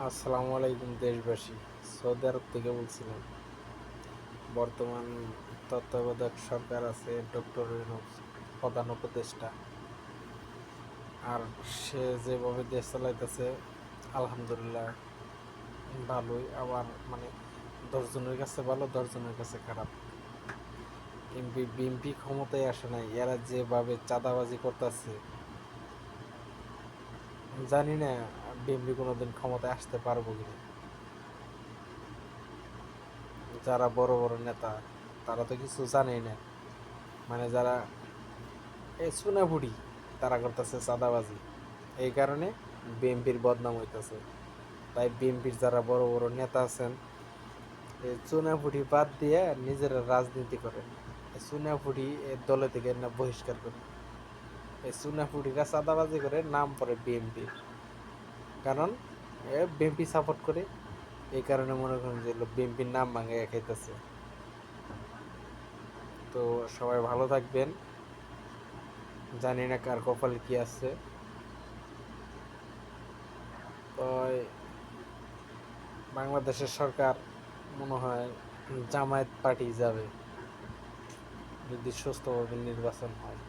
আসসালামু আলাইকুম দেশবাসী। সৌদি আরব থেকে বলছিলাম। বর্তমান তত্ত্বাবধায়ক সরকার আছে ডক্টর ইউনূস, প্রধান উপদেষ্টা। আর সে যেভাবে দেশ চালাইতেছে আলহামদুলিল্লাহ ভালোই। আবার মানে 10 জনের কাছে ভালো, 10 জনের কাছে খারাপ। বিএনপি ক্ষমতায় আসে নাই, এরা যেভাবে চাঁদাবাজি করতেছে জানি না বিএনপি কোনোদিন ক্ষমতায় আসতে পারবো কিনা। যারা বড় বড় নেতা তারা তো কিছু জানেই না, মানে যারা এই চুনাবুড়ি তারা করতেছে চাঁদাবাজি। এই কারণে বিএনপির বদনাম হইতেছে। তাই বিএনপির যারা বড় বড় নেতা আছেন এই চুনাবুড়ি বাদ দিয়ে নিজেরা রাজনীতি করেন। এই চুনাবুড়ি এর দলে থেকে না বহিষ্কার করে। এই চুনাবুড়িরা চাঁদাবাজি করে, নাম পড়ে বিএনপির। কারণ বিএনপি সাপোর্ট করে, এই কারণে মনে করেন যে বিএনপির নাম ভাঙে খাইতেছে। তো সবাই ভালো থাকবেন। জানি না কার কপালে কি আছে। তো বাংলাদেশের সরকার মনে হয় জামায়াত পার্টি যাবে যদি সুস্থভাবে নির্বাচন হয়।